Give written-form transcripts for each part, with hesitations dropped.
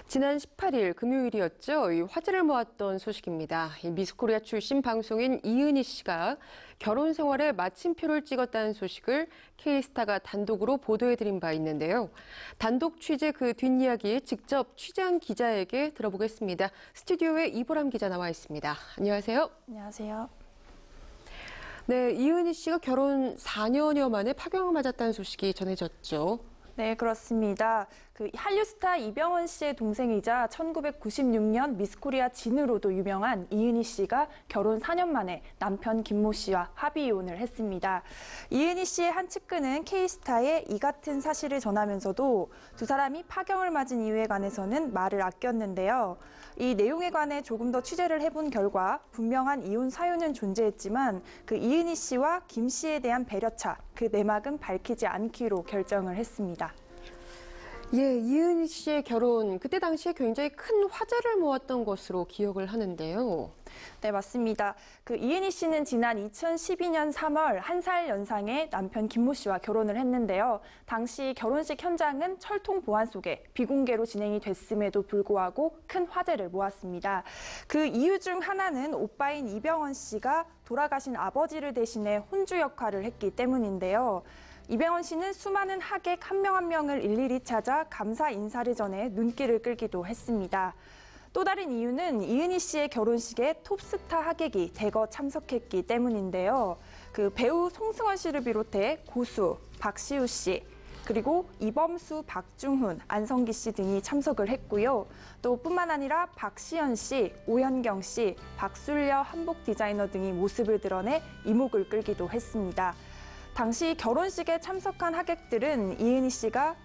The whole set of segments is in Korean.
지난 18일 금요일이었죠. 이 화제를 모았던 소식입니다. 이 미스코리아 출신 방송인 이은희 씨가 결혼 생활에 마침표를 찍었다는 소식을 K스타가 단독으로 보도해드린 바 있는데요. 단독 취재 그 뒷이야기 직접 취재한 기자에게 들어보겠습니다. 스튜디오에 이보람 기자 나와 있습니다. 안녕하세요. 안녕하세요. 네, 이은희 씨가 결혼 4년여 만에 파경을 맞았다는 소식이 전해졌죠. 네, 그렇습니다. 한류 스타 이병헌 씨의 동생이자 1996년 미스코리아 진으로도 유명한 이은희 씨가 결혼 4년 만에 남편 김모 씨와 합의 이혼을 했습니다. 이은희 씨의 한 측근은 K스타에 이 같은 사실을 전하면서도 두 사람이 파경을 맞은 이유에 관해서는 말을 아꼈는데요. 이 내용에 관해 조금 더 취재를 해본 결과 분명한 이혼 사유는 존재했지만 이은희 씨와 김 씨에 대한 배려차, 그 내막은 밝히지 않기로 결정을 했습니다. 예, 이은희 씨의 결혼, 그때 당시에 굉장히 큰 화제를 모았던 것으로 기억을 하는데요. 네, 맞습니다. 이은희 씨는 지난 2012년 3월 1살 연상의 남편 김모 씨와 결혼을 했는데요. 당시 결혼식 현장은 철통 보안 속에 비공개로 진행이 됐음에도 불구하고 큰 화제를 모았습니다. 그 이유 중 하나는 오빠인 이병헌 씨가 돌아가신 아버지를 대신해 혼주 역할을 했기 때문인데요. 이병헌 씨는 수많은 하객 한 명 한 명을 일일이 찾아 감사 인사를 전해 눈길을 끌기도 했습니다. 또 다른 이유는 이은희 씨의 결혼식에 톱스타 하객이 대거 참석했기 때문인데요. 배우 송승헌 씨를 비롯해 고수, 박시우 씨, 그리고 이범수, 박중훈, 안성기 씨 등이 참석을 했고요. 또 뿐만 아니라 박시연 씨, 오현경 씨, 박술려 한복 디자이너 등이 모습을 드러내 이목을 끌기도 했습니다. 당시 결혼식에 참석한 하객들은 이은희 씨와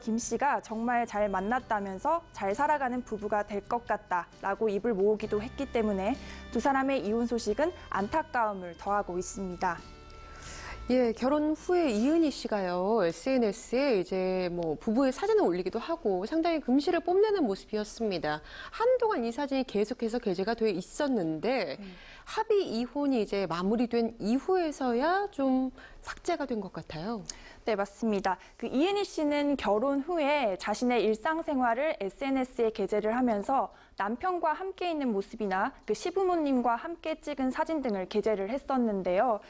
김 씨가 정말 잘 만났다면서 잘 살아가는 부부가 될 것 같다라고 입을 모으기도 했기 때문에 두 사람의 이혼 소식은 안타까움을 더하고 있습니다. 예, 결혼 후에 이은희 씨가요, SNS에 이제 부부의 사진을 올리기도 하고 상당히 금실을 뽐내는 모습이었습니다. 한동안 이 사진이 계속해서 게재가 돼 있었는데, 합의 이혼이 이제 마무리된 이후에서야 좀 삭제가 된 것 같아요. 네, 맞습니다. 이은희 씨는 결혼 후에 자신의 일상생활을 SNS에 게재를 하면서 남편과 함께 있는 모습이나 시부모님과 함께 찍은 사진 등을 게재를 했었는데요.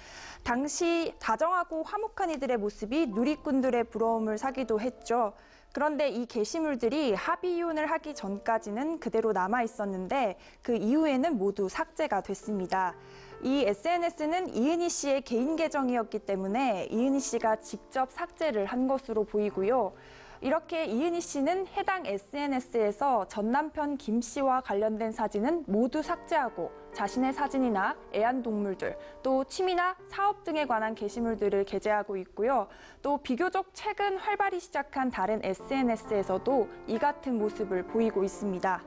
당시 다정하고 화목한 이들의 모습이 누리꾼들의 부러움을 사기도 했죠. 그런데 이 게시물들이 합의 이혼을 하기 전까지는 그대로 남아 있었는데 그 이후에는 모두 삭제가 됐습니다. 이 SNS는 이은희 씨의 개인 계정이었기 때문에 이은희 씨가 직접 삭제를 한 것으로 보이고요. 이렇게 이은희 씨는 해당 SNS에서 전 남편 김 씨와 관련된 사진은 모두 삭제하고 자신의 사진이나 애완동물들, 또 취미나 사업 등에 관한 게시물들을 게재하고 있고요. 또 비교적 최근 활발히 시작한 다른 SNS에서도 이 같은 모습을 보이고 있습니다.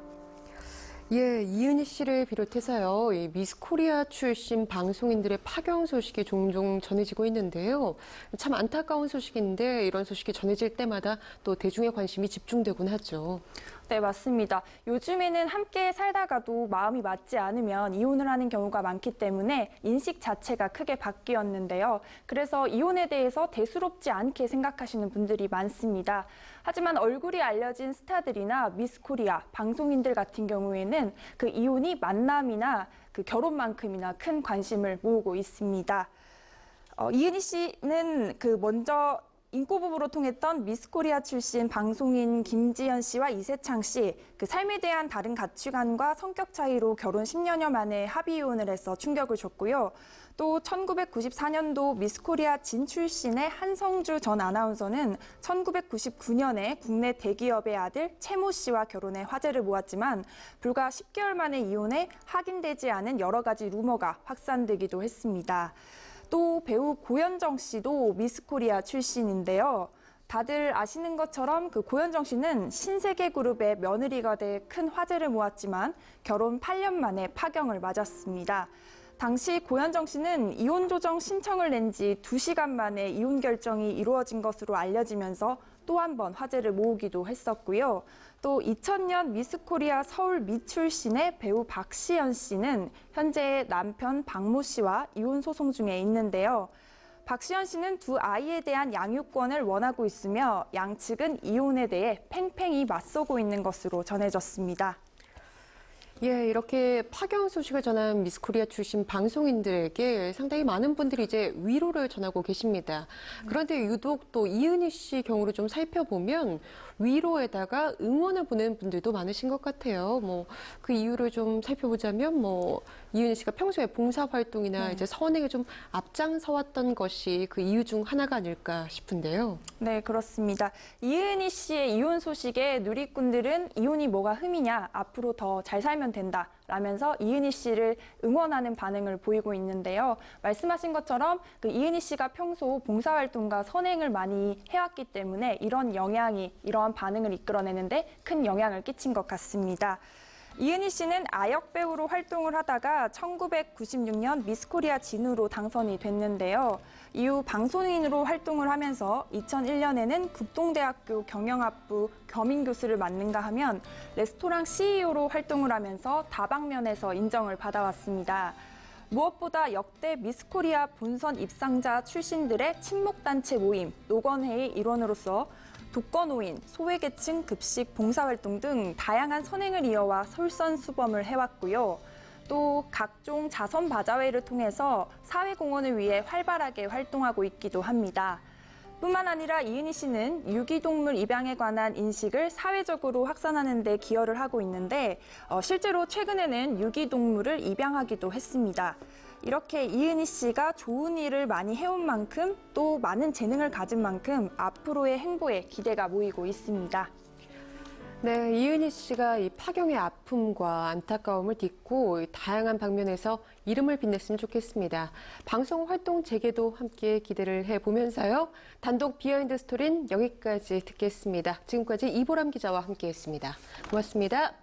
예, 이은희 씨를 비롯해서요, 이 미스코리아 출신 방송인들의 파경 소식이 종종 전해지고 있는데요. 참 안타까운 소식인데 이런 소식이 전해질 때마다 또 대중의 관심이 집중되곤 하죠. 네, 맞습니다. 요즘에는 함께 살다가도 마음이 맞지 않으면 이혼을 하는 경우가 많기 때문에 인식 자체가 크게 바뀌었는데요. 그래서 이혼에 대해서 대수롭지 않게 생각하시는 분들이 많습니다. 하지만 얼굴이 알려진 스타들이나 미스코리아, 방송인들 같은 경우에는 이혼이 만남이나 결혼만큼이나 큰 관심을 모으고 있습니다. 이은희 씨는 먼저 인꼬부부로 통했던 미스코리아 출신 방송인 김지현 씨와 이세창 씨, 삶에 대한 다른 가치관과 성격 차이로 결혼 10년여 만에 합의 이혼을 해서 충격을 줬고요. 또 1994년도 미스코리아 진 출신의 한성주 전 아나운서는 1999년에 국내 대기업의 아들 채모 씨와 결혼해 화제를 모았지만 불과 10개월 만에 이혼해 확인되지 않은 여러 가지 루머가 확산되기도 했습니다. 또 배우 고현정 씨도 미스코리아 출신인데요. 다들 아시는 것처럼 고현정 씨는 신세계그룹의 며느리가 돼 큰 화제를 모았지만 결혼 8년 만에 파경을 맞았습니다. 당시 고현정 씨는 이혼 조정 신청을 낸 지 2시간 만에 이혼 결정이 이루어진 것으로 알려지면서 또 한 번 화제를 모으기도 했었고요. 또 2000년 미스코리아 서울 미 출신의 배우 박시연 씨는 현재 남편 박모 씨와 이혼 소송 중에 있는데요. 박시연 씨는 두 아이에 대한 양육권을 원하고 있으며 양측은 이혼에 대해 팽팽히 맞서고 있는 것으로 전해졌습니다. 예, 이렇게 파경 소식을 전한 미스코리아 출신 방송인들에게 상당히 많은 분들이 이제 위로를 전하고 계십니다. 그런데 유독 또 이은희 씨 경우를 좀 살펴보면 위로에다가 응원을 보내는 분들도 많으신 것 같아요. 그 이유를 좀 살펴보자면 이은희 씨가 평소에 봉사활동이나 이제 선행에 좀 앞장서왔던 것이 그 이유 중 하나가 아닐까 싶은데요. 네, 그렇습니다. 이은희 씨의 이혼 소식에 누리꾼들은 이혼이 뭐가 흠이냐, 앞으로 더 잘 살면 된다. 라면서 이은희 씨를 응원하는 반응을 보이고 있는데요. 말씀하신 것처럼 그 이은희 씨가 평소 봉사활동과 선행을 많이 해왔기 때문에 이러한 반응을 이끌어내는데 큰 영향을 끼친 것 같습니다. 이은희 씨는 아역 배우로 활동을 하다가 1996년 미스코리아 진우로 당선이 됐는데요. 이후 방송인으로 활동을 하면서 2001년에는 국동대학교 경영학부 겸임교수를 맡는가 하면 레스토랑 CEO로 활동을 하면서 다방면에서 인정을 받아왔습니다. 무엇보다 역대 미스코리아 본선 입상자 출신들의 친목단체 모임, 노건회의 일원으로서 독거노인, 소외계층 급식 봉사활동 등 다양한 선행을 이어와 솔선수범을 해왔고요. 또 각종 자선바자회를 통해서 사회공헌을 위해 활발하게 활동하고 있기도 합니다. 뿐만 아니라 이은희 씨는 유기동물 입양에 관한 인식을 사회적으로 확산하는 데 기여를 하고 있는데 실제로 최근에는 유기동물을 입양하기도 했습니다. 이렇게 이은희 씨가 좋은 일을 많이 해온 만큼 또 많은 재능을 가진 만큼 앞으로의 행보에 기대가 모이고 있습니다. 네, 이은희 씨가 이 파경의 아픔과 안타까움을 딛고 다양한 방면에서 이름을 빛냈으면 좋겠습니다. 방송 활동 재개도 함께 기대를 해보면서요. 단독 비하인드 스토리는 여기까지 듣겠습니다. 지금까지 이보람 기자와 함께했습니다. 고맙습니다.